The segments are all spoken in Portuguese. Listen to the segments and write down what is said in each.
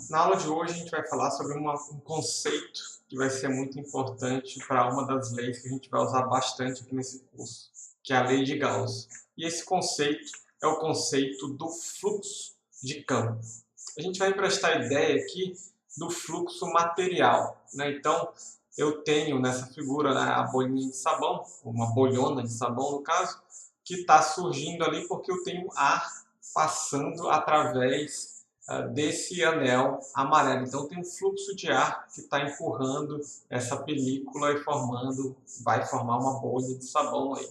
Na aula de hoje a gente vai falar sobre um conceito que vai ser muito importante para uma das leis que a gente vai usar bastante aqui nesse curso, que é a lei de Gauss. E esse conceito é o conceito do fluxo de campo. A gente vai emprestar ideia aqui do fluxo material, né? Então, eu tenho nessa figura, né, a bolinha de sabão, uma bolhona de sabão no caso, que está surgindo ali porque eu tenho ar passando através desse anel amarelo. Então tem um fluxo de ar que está empurrando essa película e vai formar uma bolha de sabão aí.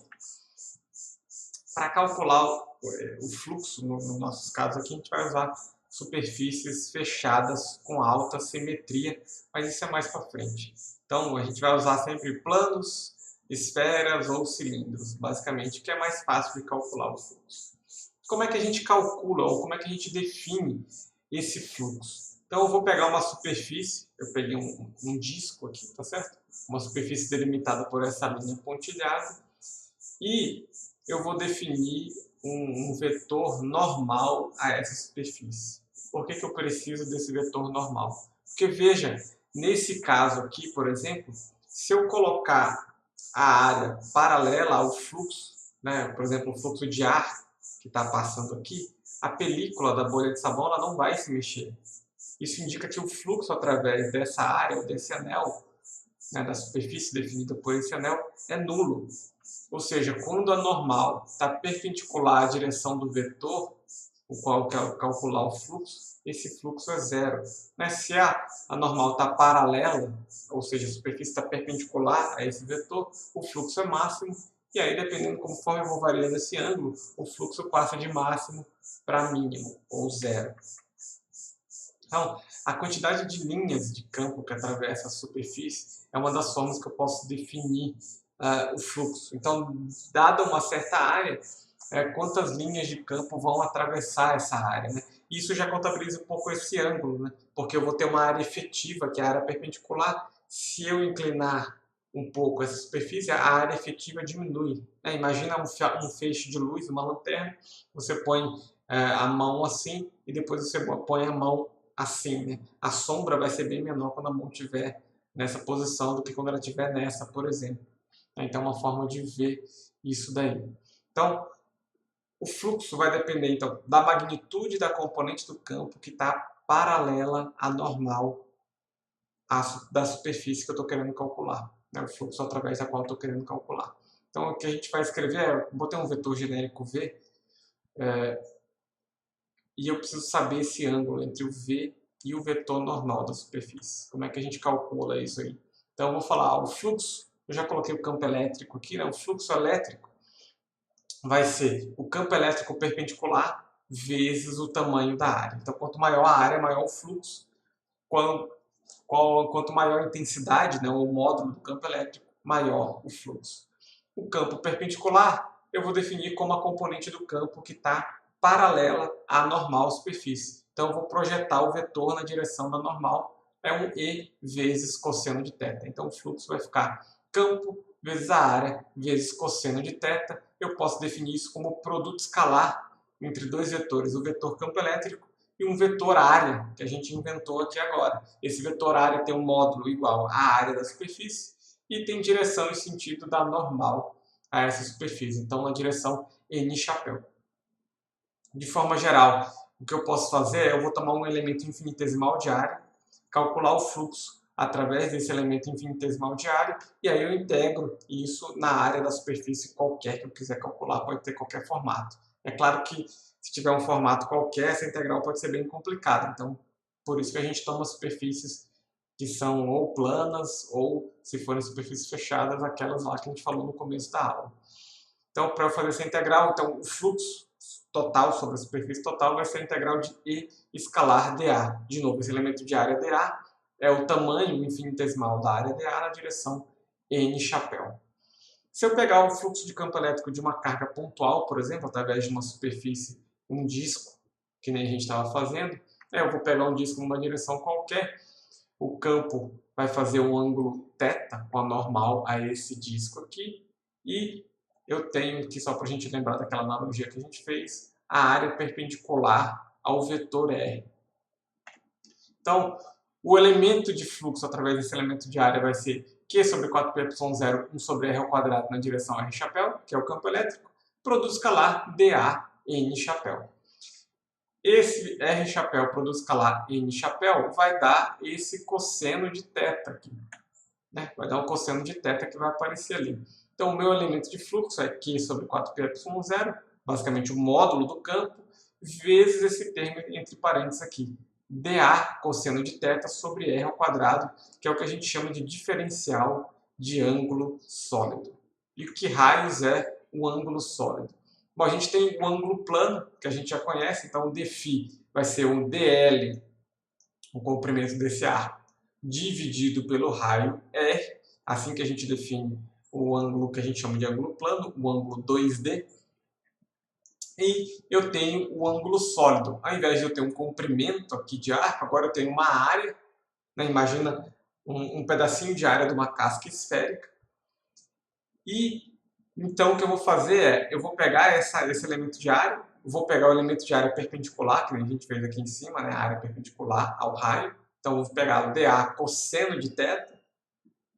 Para calcular o fluxo, nos nossos casos aqui, a gente vai usar superfícies fechadas com alta simetria, mas isso é mais para frente. Então a gente vai usar sempre planos, esferas ou cilindros, basicamente, que é mais fácil de calcular o fluxo. Como é que a gente calcula ou como é que a gente define esse fluxo? Então eu vou pegar uma superfície, eu peguei um disco aqui, tá certo? Uma superfície delimitada por essa linha pontilhada e eu vou definir um vetor normal a essa superfície. Por que eu preciso desse vetor normal? Porque veja, nesse caso aqui, por exemplo, se eu colocar a área paralela ao fluxo, né, por exemplo, o fluxo de ar que está passando aqui, a película da bolha de sabão ela não vai se mexer. Isso indica que o fluxo através dessa área, ou desse anel, né, da superfície definida por esse anel, é nulo. Ou seja, quando a normal está perpendicular à direção do vetor, o qual eu quero calcular o fluxo, esse fluxo é zero. Se a normal está paralela, ou seja, a superfície está perpendicular a esse vetor, o fluxo é máximo, e aí, dependendo conforme eu vou variando esse ângulo, o fluxo passa de máximo para mínimo, ou zero. Então, a quantidade de linhas de campo que atravessa a superfície é uma das formas que eu posso definir o fluxo. Então, dada uma certa área, quantas linhas de campo vão atravessar essa área, né? Isso já contabiliza um pouco esse ângulo, né? Porque eu vou ter uma área efetiva, que é a área perpendicular. Se eu inclinar um pouco essa superfície, a área efetiva diminui, né? Imagina um feixe de luz, uma lanterna, você põe a mão assim e depois você põe a mão assim, né? A sombra vai ser bem menor quando a mão estiver nessa posição do que quando ela estiver nessa, por exemplo. Então, é uma forma de ver isso daí. Então, o fluxo vai depender então, da magnitude da componente do campo que está paralela à normal da superfície que eu estou querendo calcular, né? O fluxo através da qual eu estou querendo calcular. Então, o que a gente vai escrever é, botei um vetor genérico V, e eu preciso saber esse ângulo entre o V e o vetor normal da superfície. Como é que a gente calcula isso aí? Então, eu vou falar, o fluxo, eu já coloquei o campo elétrico aqui, né? O fluxo elétrico vai ser o campo elétrico perpendicular vezes o tamanho da área. Então, quanto maior a área, maior o fluxo. Quanto maior a intensidade, né, o módulo do campo elétrico, maior o fluxo. O campo perpendicular, eu vou definir como a componente do campo que está paralela à normal superfície. Então, eu vou projetar o vetor na direção da normal, é um E vezes cosseno de θ. Então, o fluxo vai ficar campo vezes a área vezes cosseno de θ. Eu posso definir isso como produto escalar entre dois vetores, o vetor campo elétrico e um vetor área, que a gente inventou aqui agora. Esse vetor área tem um módulo igual à área da superfície e tem direção e sentido da normal a essa superfície. Então, na direção N chapéu. De forma geral, o que eu posso fazer é eu vou tomar um elemento infinitesimal de área, calcular o fluxo através desse elemento infinitesimal de área, e aí eu integro isso na área da superfície qualquer que eu quiser calcular, pode ter qualquer formato. É claro que se tiver um formato qualquer, essa integral pode ser bem complicada, então por isso que a gente toma superfícies que são ou planas, ou se forem superfícies fechadas, aquelas lá que a gente falou no começo da aula. Então, para eu fazer essa integral, então, o fluxo total sobre a superfície total vai ser a integral de E escalar dA. De novo, esse elemento de área dA é o tamanho infinitesimal da área dA na direção N chapéu. Se eu pegar o fluxo de campo elétrico de uma carga pontual, por exemplo, através de uma superfície, um disco, que nem a gente estava fazendo, eu vou pegar um disco numa direção qualquer, o campo vai fazer um ângulo θ com a normal a esse disco aqui, e eu tenho aqui, só para a gente lembrar daquela analogia que a gente fez, a área perpendicular ao vetor R. Então, o elemento de fluxo através desse elemento de área vai ser Q sobre 4πε0, 1 sobre R ao quadrado na direção R chapéu, que é o campo elétrico, produto escalar dA N chapéu. Esse R chapéu produto escalar N chapéu vai dar esse cosseno de θ aqui. Né? Vai dar um cosseno de θ que vai aparecer ali. Então, o meu elemento de fluxo é Q sobre 4πε0, basicamente o módulo do campo, vezes esse termo entre parênteses aqui, dA cosseno de θ sobre R ao quadrado, que é o que a gente chama de diferencial de ângulo sólido. E que raios é o ângulo sólido? Bom, a gente tem o ângulo plano, que a gente já conhece, então o dφ vai ser o dl, o comprimento desse arco, dividido pelo raio R, assim que a gente define o ângulo que a gente chama de ângulo plano, o ângulo 2D. E eu tenho o ângulo sólido. Ao invés de eu ter um comprimento aqui de arco, agora eu tenho uma área, né? Imagina um pedacinho de área de uma casca esférica. E então o que eu vou fazer é, eu vou pegar esse elemento de área, vou pegar o elemento de área perpendicular, que a gente fez aqui em cima, né? A área perpendicular ao raio. Então eu vou pegar o dA cosseno de θ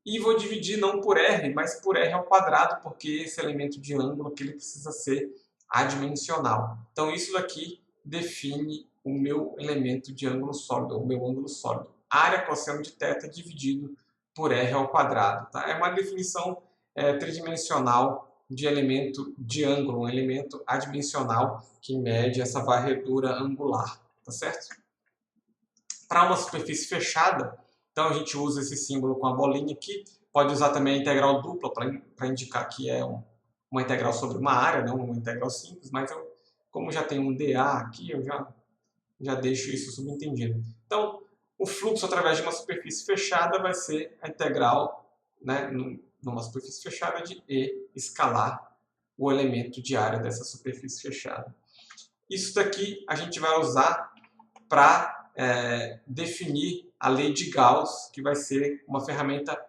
e vou dividir não por R, mas por R ao quadrado, porque esse elemento de ângulo que ele precisa ser adimensional. Então isso daqui define o meu elemento de ângulo sólido, o meu ângulo sólido. Área cosseno de θ dividido por R ao quadrado. Tá? É uma definição tridimensional de elemento de ângulo, um elemento adimensional que mede essa varredura angular. Tá certo? Para uma superfície fechada, então a gente usa esse símbolo com a bolinha aqui. Pode usar também a integral dupla para indicar que é uma integral sobre uma área, não uma integral simples, mas como já tem um dA aqui, eu já deixo isso subentendido. Então, o fluxo através de uma superfície fechada vai ser a integral, né, numa superfície fechada de E escalar o elemento de área dessa superfície fechada. Isso daqui a gente vai usar para definir a lei de Gauss, que vai ser uma ferramenta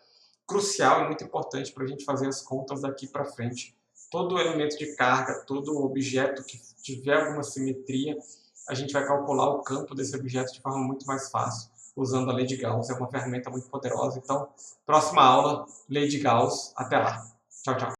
crucial e muito importante para a gente fazer as contas daqui para frente. Todo elemento de carga, todo objeto que tiver alguma simetria, a gente vai calcular o campo desse objeto de forma muito mais fácil, usando a lei de Gauss. É uma ferramenta muito poderosa. Então, próxima aula, lei de Gauss. Até lá. Tchau, tchau.